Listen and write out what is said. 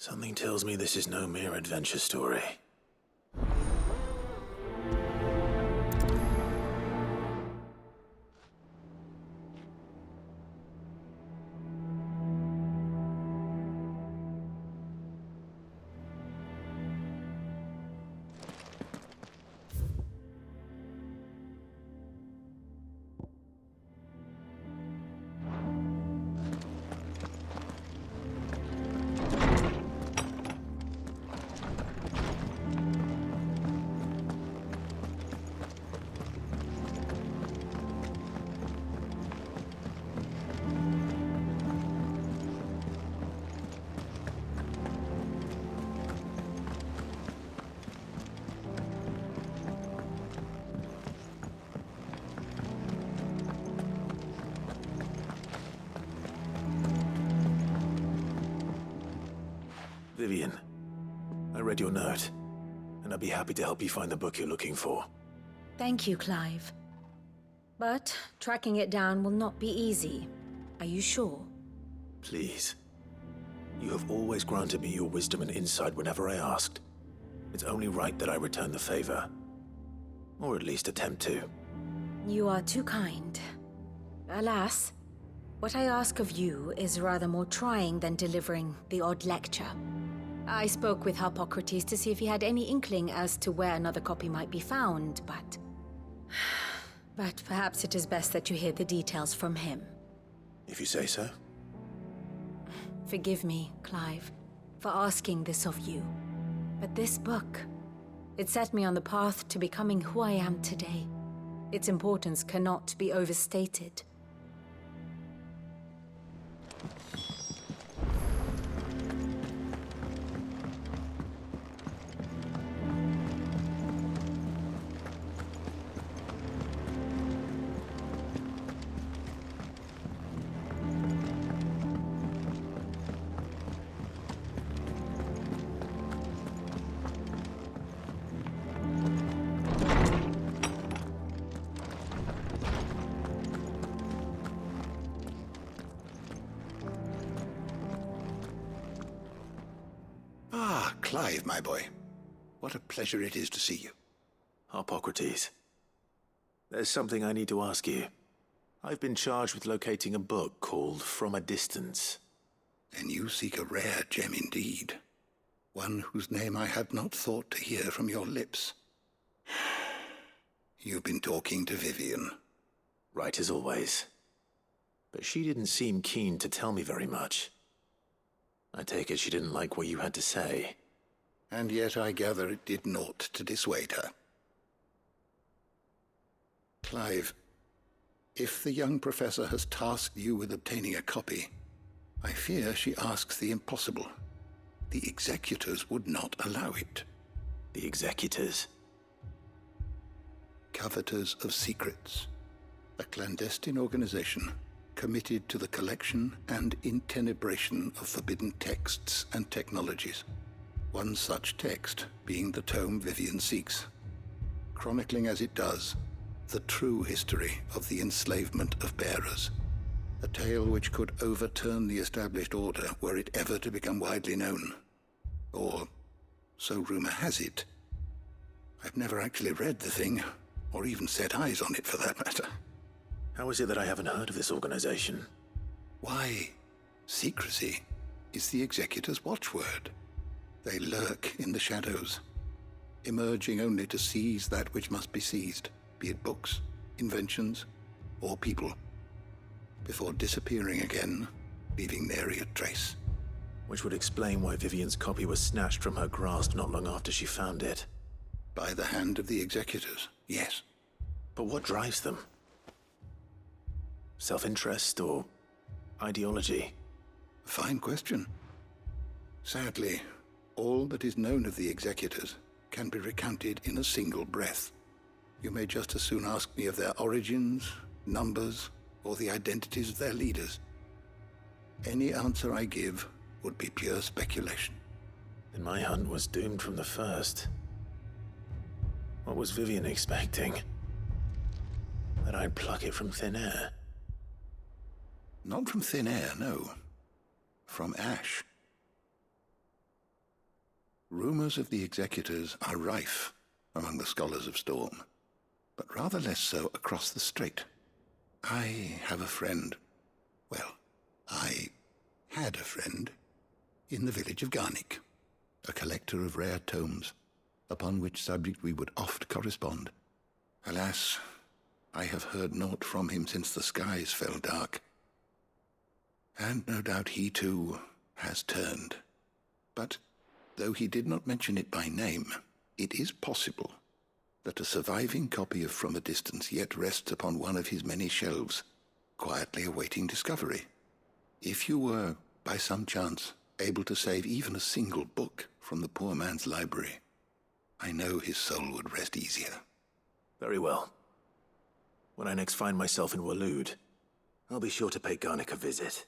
Something tells me this is no mere adventure story. Vivian, I read your note, and I'd be happy to help you find the book you're looking for. Thank you, Clive. But tracking it down will not be easy. Are you sure? Please. You have always granted me your wisdom and insight whenever I asked. It's only right that I return the favor. Or at least attempt to. You are too kind. Alas, what I ask of you is rather more trying than delivering the odd lecture. I spoke with Harpocrates to see if he had any inkling as to where another copy might be found, but... But perhaps it is best that you hear the details from him. If you say so. Forgive me, Clive, for asking this of you. But this book, it set me on the path to becoming who I am today. Its importance cannot be overstated. Clive, my boy. What a pleasure it is to see you. Harpocrates. There's something I need to ask you. I've been charged with locating a book called From a Distance. Then you seek a rare gem indeed. One whose name I had not thought to hear from your lips. You've been talking to Vivian. Right as always. But she didn't seem keen to tell me very much. I take it she didn't like what you had to say. And yet I gather it did naught to dissuade her. Clive, if the young professor has tasked you with obtaining a copy, I fear she asks the impossible. The executors would not allow it. The executors? Coveters of Secrets, a clandestine organization committed to the collection and intenebration of forbidden texts and technologies. One such text being the tome Vivian seeks, chronicling as it does the true history of the enslavement of bearers, a tale which could overturn the established order were it ever to become widely known. Or, so rumor has it. I've never actually read the thing, or even set eyes on it for that matter. How is it that I haven't heard of this organization? Why, secrecy is the executor's watchword. They lurk in the shadows, emerging only to seize that which must be seized, be it books, inventions, or people, before disappearing again, leaving nary a trace. Which would explain why Vivian's copy was snatched from her grasp not long after she found it. By the hand of the executors, yes. But what drives them? Self-interest or ideology? A fine question. Sadly, all that is known of the executors can be recounted in a single breath. You may just as soon ask me of their origins, numbers, or the identities of their leaders. Any answer I give would be pure speculation. Then my hunt was doomed from the first. What was Vivian expecting? That I'd pluck it from thin air? Not from thin air, no. From ash. Rumors of the executors are rife among the scholars of Storm, but rather less so across the strait. I have a friend. Well, I had a friend in the village of Garnick, a collector of rare tomes, upon which subject we would oft correspond. Alas, I have heard naught from him since the skies fell dark. And no doubt he, too, has turned. But, though he did not mention it by name, it is possible that a surviving copy of From a Distance yet rests upon one of his many shelves, quietly awaiting discovery. If you were, by some chance, able to save even a single book from the poor man's library, I know his soul would rest easier. Very well. When I next find myself in Waloed, I'll be sure to pay Garnick a visit.